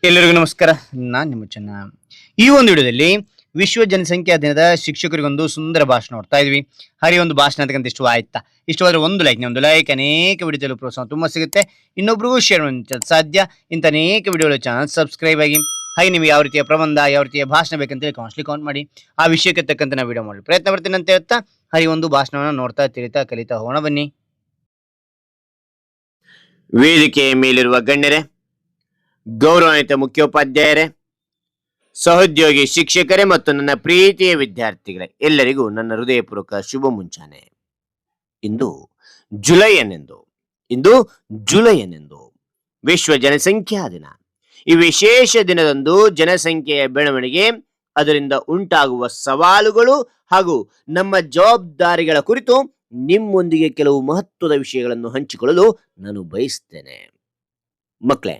ಎಲ್ಲರಿಗೂ ನಮಸ್ಕಾರ. ನಾನು ನಿಮ್ಮ ಚೆನ್ನ. ಈ ಒಂದು ವಿಡಿಯೋದಲ್ಲಿ ವಿಶ್ವ ಜನಸಂಖ್ಯಾ ದಿನದ ಶಿಕ್ಷಕರಿಗೊಂದು ಸುಂದರ ಭಾಷಣ ನೋಡ್ತಾ ಇದ್ವಿ. ಹಾಗೆ ಒಂದು ಭಾಷಣ ಅಂತಕ್ಕಂಥ ಇಷ್ಟವಾಯ್ತಾ? ಇಷ್ಟವಾದ್ರೆ ಒಂದು ಲೈಕ್ ಅನೇಕ ವಿಡಿಯೋದಲ್ಲಿ ಪ್ರೋತ್ಸಾಹ ತುಂಬಾ ಸಿಗುತ್ತೆ. ಇನ್ನೊಬ್ರಿಗೂ ಶೇರ್ ಸಾಧ್ಯ. ಇಂಥ ಅನೇಕ ವಿಡಿಯೋಗಳ ಚಾನಲ್ ಸಬ್ಸ್ಕ್ರೈಬ್ ಆಗಿ. ಹಾಗೆ ನಿಮ್ಗೆ ಯಾವ ರೀತಿಯ ಪ್ರಬಂಧ, ಯಾವ ರೀತಿಯ ಭಾಷಣ ಬೇಕಂತೇಳಿ ಕಾಮೆಂಟ್ ಮಾಡಿ. ಆ ವಿಷಯಕ್ಕೆ ತಕ್ಕಂತೆ ನಾವು ವಿಡಿಯೋ ಮಾಡಿ ಪ್ರಯತ್ನ ಪಡ್ತೀನಿ ಅಂತ ಹೇಳ್ತಾ ಹಾಗೆ ಒಂದು ಭಾಷಣವನ್ನು ನೋಡ್ತಾ ತಿಳಿತಾ ಕಲಿತಾ ಹೋಗೋಣ ಬನ್ನಿ. ವೇದಿಕೆಯ ಮೇಲಿರುವ ಗಣ್ಯರೇ, ಗೌರವಾನ್ವಿತ ಮುಖ್ಯೋಪಾಧ್ಯಾಯರೇ, ಸಹೋದ್ಯೋಗಿ ಶಿಕ್ಷಕರೇ ಮತ್ತು ನನ್ನ ಪ್ರೀತಿಯ ವಿದ್ಯಾರ್ಥಿಗಳೇ, ಎಲ್ಲರಿಗೂ ನನ್ನ ಹೃದಯಪೂರ್ವಕ ಶುಭ ಮುಂಚಾನೆ. ಇಂದು ಜುಲೈ ಎನ್ನೆಂದು ವಿಶ್ವ ಜನಸಂಖ್ಯಾ ದಿನ. ಈ ವಿಶೇಷ ದಿನದಂದು ಜನಸಂಖ್ಯೆಯ ಬೆಳವಣಿಗೆ, ಅದರಿಂದ ಉಂಟಾಗುವ ಸವಾಲುಗಳು ಹಾಗೂ ನಮ್ಮ ಜವಾಬ್ದಾರಿಗಳ ಕುರಿತು ನಿಮ್ಮೊಂದಿಗೆ ಕೆಲವು ಮಹತ್ವದ ವಿಷಯಗಳನ್ನು ಹಂಚಿಕೊಳ್ಳಲು ನಾನು ಬಯಸ್ತೇನೆ. ಮಕ್ಕಳೇ,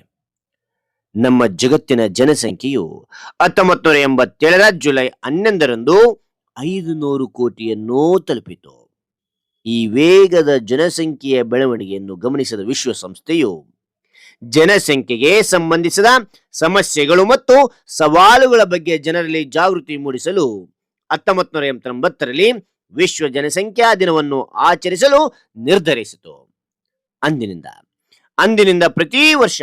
ನಮ್ಮ ಜಗತ್ತಿನ ಜನಸಂಖ್ಯೆಯು 1987ರ ಜುಲೈ 11ರಂದು 500 ಕೋಟಿಯನ್ನು ತಲುಪಿತು. ಈ ವೇಗದ ಜನಸಂಖ್ಯೆಯ ಬೆಳವಣಿಗೆಯನ್ನು ಗಮನಿಸಿದ ವಿಶ್ವಸಂಸ್ಥೆಯು ಜನಸಂಖ್ಯೆಗೆ ಸಂಬಂಧಿಸಿದ ಸಮಸ್ಯೆಗಳು ಮತ್ತು ಸವಾಲುಗಳ ಬಗ್ಗೆ ಜನರಲ್ಲಿ ಜಾಗೃತಿ ಮೂಡಿಸಲು 1989ರಲ್ಲಿ ವಿಶ್ವ ಜನಸಂಖ್ಯಾ ದಿನವನ್ನು ಆಚರಿಸಲು ನಿರ್ಧರಿಸಿತು. ಅಂದಿನಿಂದ ಪ್ರತಿ ವರ್ಷ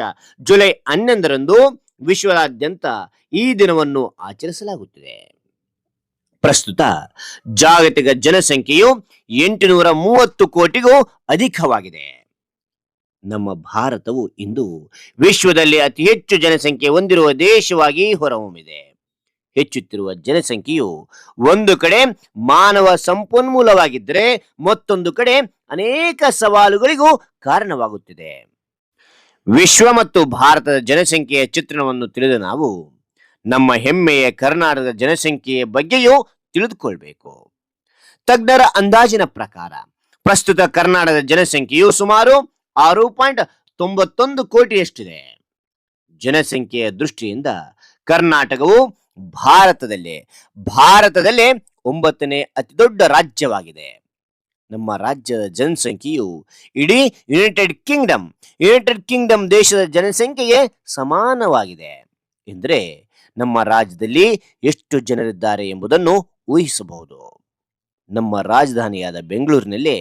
ಜುಲೈ 11ರಂದು ವಿಶ್ವದಾದ್ಯಂತ ಈ ದಿನವನ್ನು ಆಚರಿಸಲಾಗುತ್ತಿದೆ. ಪ್ರಸ್ತುತ ಜಾಗತಿಕ ಜನಸಂಖ್ಯೆಯು 830 ಕೋಟಿಗೂ ಅಧಿಕವಾಗಿದೆ. ನಮ್ಮ ಭಾರತವು ಇಂದು ವಿಶ್ವದಲ್ಲಿ ಅತಿ ಹೆಚ್ಚು ಜನಸಂಖ್ಯೆ ಹೊಂದಿರುವ ದೇಶವಾಗಿ ಹೊರಹೊಮ್ಮಿದೆ. ಹೆಚ್ಚುತ್ತಿರುವ ಜನಸಂಖ್ಯೆಯು ಒಂದು ಕಡೆ ಮಾನವ ಸಂಪನ್ಮೂಲವಾಗಿದ್ದರೆ ಮತ್ತೊಂದು ಕಡೆ ಅನೇಕ ಸವಾಲುಗಳಿಗೂ ಕಾರಣವಾಗುತ್ತಿದೆ. ವಿಶ್ವ ಮತ್ತು ಭಾರತದ ಜನಸಂಖ್ಯೆಯ ಚಿತ್ರಣವನ್ನು ತಿಳಿದ ನಾವು ನಮ್ಮ ಹೆಮ್ಮೆಯ ಕರ್ನಾಟಕದ ಜನಸಂಖ್ಯೆಯ ಬಗ್ಗೆಯೂ ತಿಳಿದುಕೊಳ್ಬೇಕು. ತಜ್ಞರ ಅಂದಾಜಿನ ಪ್ರಕಾರ ಪ್ರಸ್ತುತ ಕರ್ನಾಟಕದ ಜನಸಂಖ್ಯೆಯು ಸುಮಾರು 6.91 ಕೋಟಿಯಷ್ಟಿದೆ. ಜನಸಂಖ್ಯೆಯ ದೃಷ್ಟಿಯಿಂದ ಕರ್ನಾಟಕವು ಭಾರತದಲ್ಲೇ 9ನೇ ಅತಿ ದೊಡ್ಡ ರಾಜ್ಯವಾಗಿದೆ. ನಮ್ಮ ರಾಜ್ಯದ ಜನಸಂಖ್ಯೆಯು ಇಡೀ ಯುನೈಟೆಡ್ ಕಿಂಗ್ಡಮ್ ದೇಶದ ಜನಸಂಖ್ಯೆಗೆ ಸಮಾನವಾಗಿದೆ ಎಂದರೆ ನಮ್ಮ ರಾಜ್ಯದಲ್ಲಿ ಎಷ್ಟು ಜನರಿದ್ದಾರೆ ಎಂಬುದನ್ನು ಊಹಿಸಬಹುದು. ನಮ್ಮ ರಾಜಧಾನಿಯಾದ ಬೆಂಗಳೂರಿನಲ್ಲಿ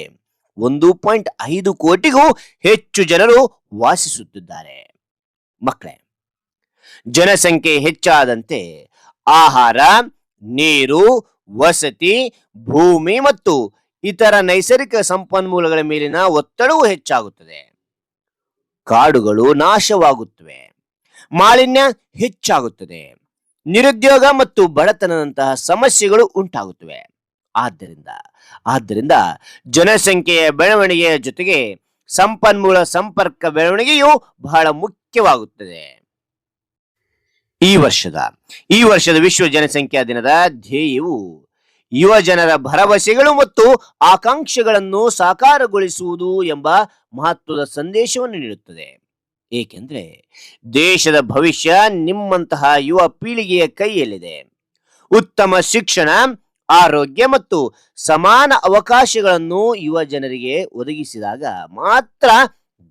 1.5 ಕೋಟಿಗೂ ಹೆಚ್ಚು ಜನರು ವಾಸಿಸುತ್ತಿದ್ದಾರೆ. ಮಕ್ಕಳೇ, ಜನಸಂಖ್ಯೆ ಹೆಚ್ಚಾದಂತೆ ಆಹಾರ, ನೀರು, ವಸತಿ, ಭೂಮಿ ಮತ್ತು ಇತರ ನೈಸರ್ಗಿಕ ಸಂಪನ್ಮೂಲಗಳ ಮೇಲಿನ ಒತ್ತಡವೂ ಹೆಚ್ಚಾಗುತ್ತದೆ. ಕಾಡುಗಳು ನಾಶವಾಗುತ್ತವೆ, ಮಾಲಿನ್ಯ ಹೆಚ್ಚಾಗುತ್ತದೆ, ನಿರುದ್ಯೋಗ ಮತ್ತು ಬಡತನದಂತಹ ಸಮಸ್ಯೆಗಳು ಉಂಟಾಗುತ್ತವೆ. ಆದ್ದರಿಂದ ಜನಸಂಖ್ಯೆಯ ಬೆಳವಣಿಗೆಯ ಜೊತೆಗೆ ಸಂಪನ್ಮೂಲ ಸಂಪರ್ಕ ಬೆಳವಣಿಗೆಯು ಬಹಳ ಮುಖ್ಯವಾಗುತ್ತದೆ. ಈ ವರ್ಷದ ವಿಶ್ವ ಜನಸಂಖ್ಯಾ ದಿನದ ಧ್ಯೇಯವು ಯುವ ಜನರ ಭರವಸೆಗಳು ಮತ್ತು ಆಕಾಂಕ್ಷೆಗಳನ್ನು ಸಾಕಾರಗೊಳಿಸುವುದು ಎಂಬ ಮಹತ್ವದ ಸಂದೇಶವನ್ನು ನೀಡುತ್ತದೆ. ಏಕೆಂದರೆ ದೇಶದ ಭವಿಷ್ಯ ನಿಮ್ಮಂತಹ ಯುವ ಪೀಳಿಗೆಯ ಕೈಯಲ್ಲಿದೆ. ಉತ್ತಮ ಶಿಕ್ಷಣ, ಆರೋಗ್ಯ ಮತ್ತು ಸಮಾನ ಅವಕಾಶಗಳನ್ನು ಯುವ ಜನರಿಗೆ ಒದಗಿಸಿದಾಗ ಮಾತ್ರ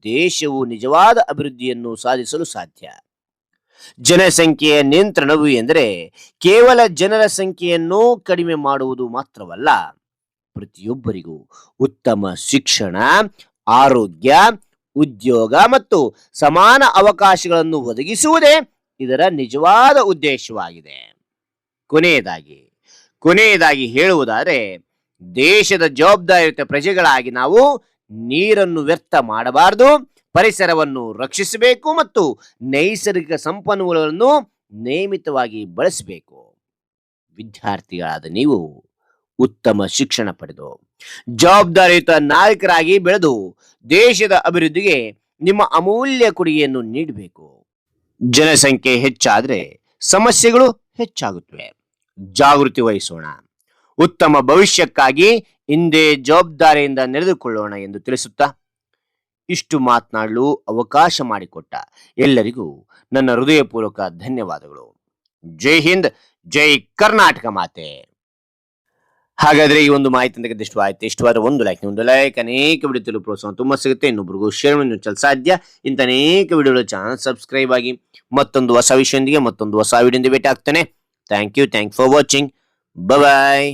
ದೇಶವು ನಿಜವಾದ ಅಭಿವೃದ್ಧಿಯನ್ನು ಸಾಧಿಸಲು ಸಾಧ್ಯ. ಜನಸಂಖ್ಯೆಯ ನಿಯಂತ್ರಣವು ಎಂದರೆ ಕೇವಲ ಜನರ ಸಂಖ್ಯೆಯನ್ನು ಕಡಿಮೆ ಮಾಡುವುದು ಮಾತ್ರವಲ್ಲ, ಪ್ರತಿಯೊಬ್ಬರಿಗೂ ಉತ್ತಮ ಶಿಕ್ಷಣ, ಆರೋಗ್ಯ, ಉದ್ಯೋಗ ಮತ್ತು ಸಮಾನ ಅವಕಾಶಗಳನ್ನು ಒದಗಿಸುವುದೇ ಇದರ ನಿಜವಾದ ಉದ್ದೇಶವಾಗಿದೆ. ಕೊನೆಯದಾಗಿ ಹೇಳುವುದಾದರೆ, ದೇಶದ ಜವಾಬ್ದಾರಿಯುತ ಪ್ರಜೆಗಳಾಗಿ ನಾವು ನೀರನ್ನು ವ್ಯರ್ಥ ಮಾಡಬಾರದು, ಪರಿಸರವನ್ನು ರಕ್ಷಿಸಬೇಕು ಮತ್ತು ನೈಸರ್ಗಿಕ ಸಂಪನ್ಮೂಲಗಳನ್ನು ನಿಯಮಿತವಾಗಿ ಬಳಸಬೇಕು. ವಿದ್ಯಾರ್ಥಿಗಳಾದ ನೀವು ಉತ್ತಮ ಶಿಕ್ಷಣ ಪಡೆದು ಜವಾಬ್ದಾರಿಯುತ ನಾಯಕರಾಗಿ ಬೆಳೆದು ದೇಶದ ಅಭಿವೃದ್ಧಿಗೆ ನಿಮ್ಮ ಅಮೂಲ್ಯ ಕೊಡುಗೆಯನ್ನು ನೀಡಬೇಕು. ಜನಸಂಖ್ಯೆ ಹೆಚ್ಚಾದರೆ ಸಮಸ್ಯೆಗಳು ಹೆಚ್ಚಾಗುತ್ತವೆ. ಜಾಗೃತಿ ವಹಿಸೋಣ. ಉತ್ತಮ ಭವಿಷ್ಯಕ್ಕಾಗಿ ಇಂದೇ ಜವಾಬ್ದಾರಿಯಿಂದ ನಡೆದುಕೊಳ್ಳೋಣ ಎಂದು ತಿಳಿಸುತ್ತಾ ಇಷ್ಟು ಮಾತನಾಡಲು ಅವಕಾಶ ಮಾಡಿಕೊಟ್ಟ ಎಲ್ಲರಿಗೂ ನನ್ನ ಹೃದಯಪೂರ್ವಕ ಧನ್ಯವಾದಗಳು. ಜೈ ಹಿಂದ್, ಜೈ ಕರ್ನಾಟಕ ಮಾತೆ. ಹಾಗಾದ್ರೆ ಈ ಒಂದು ಮಾಹಿತಿ ಅಂತ ಇಷ್ಟವಾದ ಒಂದು ಲೈಕ್ ಅನೇಕ ವಿಡಿಯೋ ಪ್ರೋತ್ಸಾಹ ತುಂಬಾ ಸಿಗುತ್ತೆ. ಇನ್ನೊಬ್ರಿಗೂ ಶೇರ್ ಮಾಡಿ ಸಾಧ್ಯ. ಇಂತ ಅನೇಕ ವಿಡಿಯೋಗಳು ಚಾನಲ್ ಸಬ್ಸ್ಕ್ರೈಬ್ ಆಗಿ ಮತ್ತೊಂದು ಹೊಸ ವಿಷಯದೊಂದಿಗೆ ಮತ್ತೊಂದು ಹೊಸ ವಿಡಿಯೋದಿಂದ ಭೇಟಿ ಆಗ್ತಾನೆ. Thank you for watching. Bye.